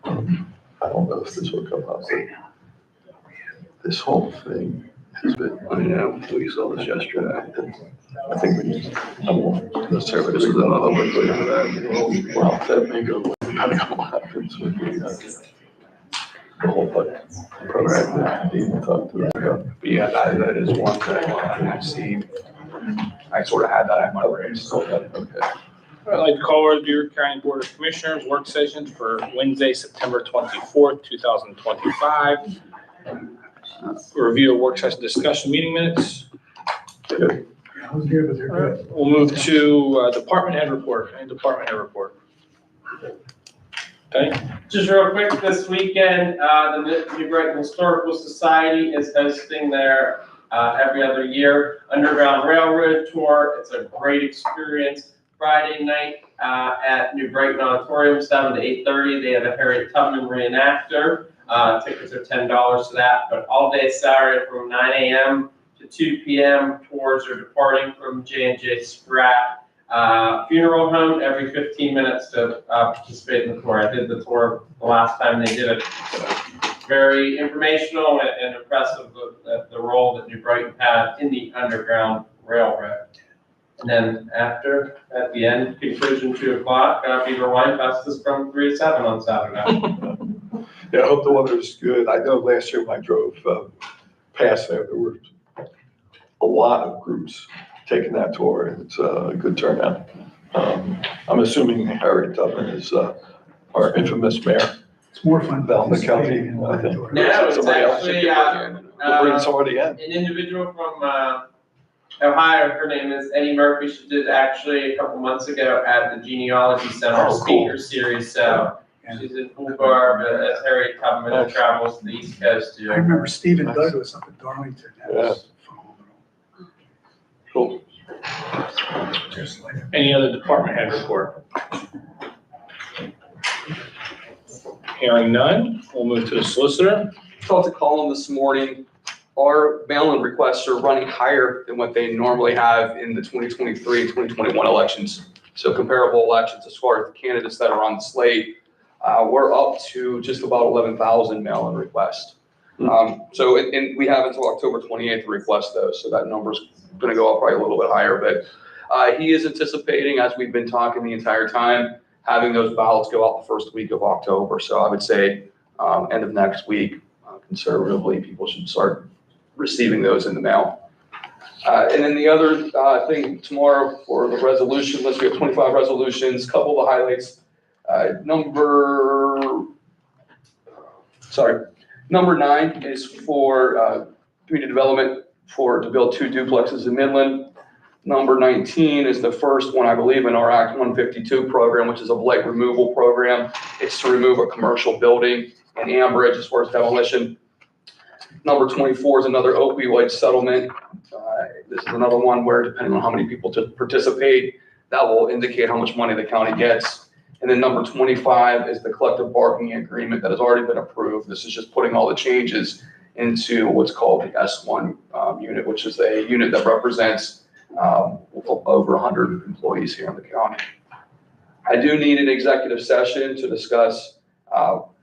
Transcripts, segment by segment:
I don't know if this will come up, but this whole thing has been, I know, we saw this yesterday. I think we just, I won't necessarily read them publicly for that. Well, that may go, depending on what happens with the whole program that I even talked to them about. But yeah, that is one thing I've seen. I sort of had that at my race. Okay. I'd like to call the Beaver County Board of Commissioners work sessions for Wednesday, September 24th, 2025. Review of work session discussion meeting minutes. Good. I was good, but they're good. We'll move to department head report. Any department head report? Okay. Just real quick, this weekend, the New Brighton Historical Society is hosting their every other year Underground Railroad Tour. It's a great experience. Friday night at New Brighton Auditorium, 7 to 8:30. They have a Harriet Tubman reenactor. Tickets are $10 to that, but all day Saturday from 9 a.m. to 2 p.m. Tours are departing from J&J Spratt Funeral Home every 15 minutes to participate in the tour. I did the tour the last time they did it. Very informational and impressive, the role that New Brighton had in the Underground Railroad. And then at the end, conclusion, 2 o'clock, Beaver Wine Fest is from 3 to 7 on Saturday. Yeah, I hope the weather's good. I know last year when I drove past there were a lot of groups taking that tour, and it's a good turnout. I'm assuming Harriet Tubman is our infamous mayor. It's more fun. Down the county, I think. No, it's Somebody else actually, to bring somebody in. an individual from Ohio, her name is Eddie Murphy. She did actually a couple months ago at the Genealogy Center Oh, speaker cool. series. So she's in full garb as Harriet Tubman and travels to the East Coast too. I remember Stephen Douglas up in Darlington. That was phenomenal. Cool. Just like Any other department head report? Hearing none, we'll move to the solicitor. Talked to Colin this morning. Our mail-in requests are running higher than what they normally have in the 2023 and 2021 elections. So comparable elections as far as the candidates that are on the slate, we're up to just about 11,000 mail-in requests. So and we have until October 28th to request those. So that number's going to go up probably a little bit higher. But he is anticipating, as we've been talking the entire time, having those ballots go out the first week of October. So I would say end of next week, conservatively, people should start receiving those in the mail. And then the other thing tomorrow for the resolution list, we have 25 resolutions, couple of the highlights. Number 9 is for community development to build 2 duplexes in Midland. Number 19 is the first one, I believe, in our Act 152 program, which is a blight removal program. It's to remove a commercial building in Ambridge as far as demolition. Number 24 is another opioid settlement. This is another one where, depending on how many people participate, that will indicate how much money the county gets. And then number 25 is the collective bargaining agreement that has already been approved. This is just putting all the changes into what's called the S1 unit, which is a unit that represents over 100 employees here in the county. I do need an executive session to discuss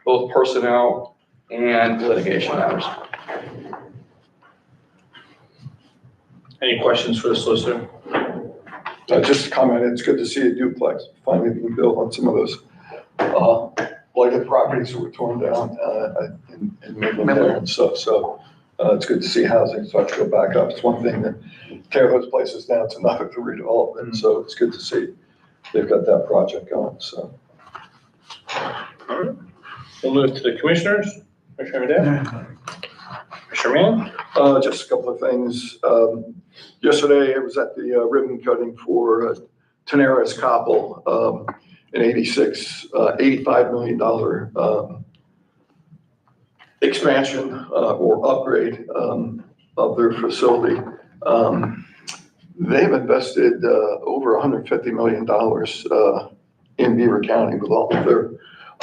both personnel and litigation matters. Any questions for the solicitor? Just a comment, it's good to see a duplex finally being built on some of those blighted properties that were torn down in Midland there and stuff. So it's good to see housing start to go back up. It's one thing to tear those places down, it's another to redevelop them. So it's good to see they've got that project going, so. All right. We'll move to the commissioners. Commissioner Madad? Commissioner Mann? Just a couple of things. Yesterday, I was at the ribbon cutting for Tenaris Koppel, an $85 million expansion or upgrade of their facility. They've invested over $150 million in Beaver County with all of their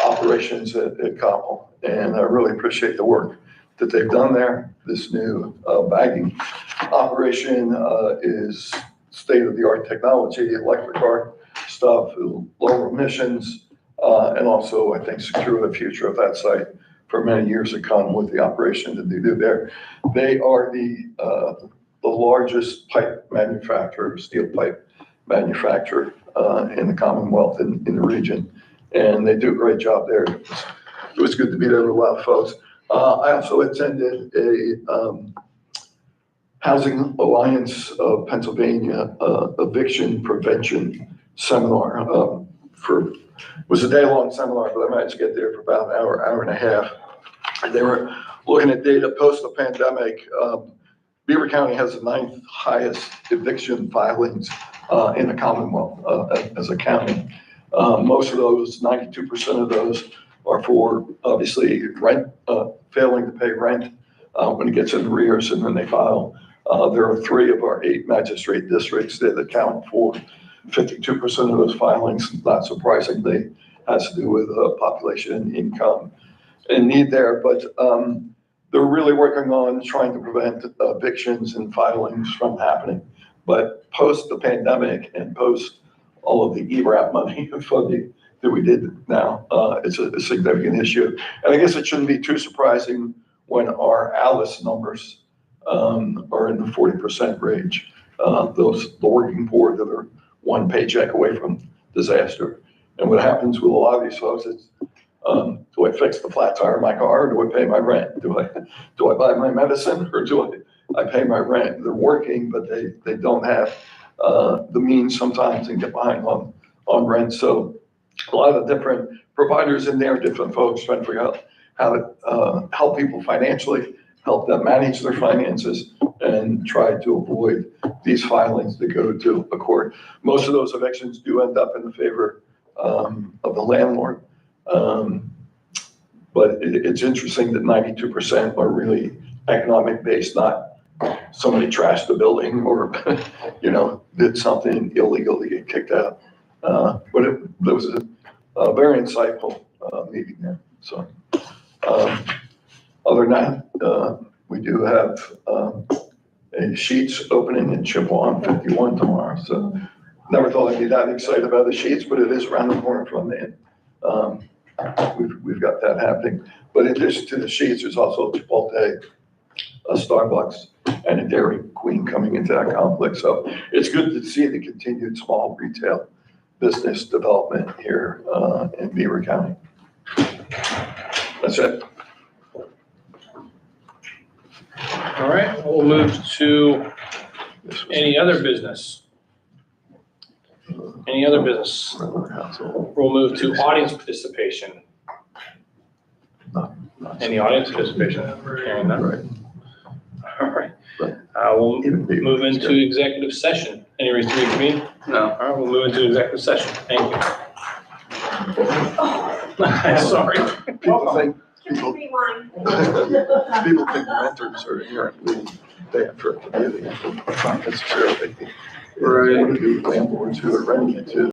operations at Koppel. And I really appreciate the work that they've done there. This new bagging operation is state-of-the-art technology, electric arc stuff, lower emissions, and also, I think, secure the future of that site for many years to come with the operation that they do there. They are the largest pipe manufacturer, steel pipe manufacturer in the Commonwealth in the region, and they do a great job there. It was good to be there with a lot of folks. I also attended a Housing Alliance of Pennsylvania eviction prevention seminar. It was a day-long seminar, but I managed to get there for about an hour and a half. And they were looking at data post the pandemic. Beaver County has the 9th highest eviction filings in the Commonwealth as a county. Most of those, 92% of those, are for obviously rent, failing to pay rent when it gets in arrears and then they file. There are 3 of our 8 magistrate districts that account for 52% of those filings. Not surprisingly, has to do with population and income and need there. But they're really working on trying to prevent evictions and filings from happening. But post the pandemic and post all of the ERAP money funding that we did now, it's a significant issue. And I guess it shouldn't be too surprising when our ALICE numbers are in the 40% range. The working poor that are one paycheck away from disaster. And what happens with a lot of these folks is, do I fix the flat tire in my car, or do I pay my rent? Do I buy my medicine, or do I pay my rent? They're working, but they don't have the means sometimes and get behind on rent. So a lot of different providers in there, different folks trying to figure out how to help people financially, help them manage their finances, and try to avoid these filings that go to a court. Most of those evictions do end up in the favor of the landlord. But it's interesting that 92% are really economic based, not somebody trashed the building or, did something illegal to get kicked out. But it was a very insightful meeting there. So other than that, we do have a Sheets opening in Chippewa 51 tomorrow. So never thought I'd be that excited about the Sheets, but it is around the corner from me. We've got that happening. But in addition to the Sheets, there's also a Chipotle, a Starbucks, and a Dairy Queen coming into that complex. So it's good to see the continued small retail business development here in Beaver County. That's it. All right, we'll move to any other business. Any other business? We'll move to audience participation. Any audience participation? Hearing none. Right. All right. We'll move into executive session. Any reason to reconvene? No. All right, we'll move into executive session. Thank you. Sorry. People think Can we rewind? people think renters are inherently bad for a community, not necessarily. Right. What do landlords who are renting it to?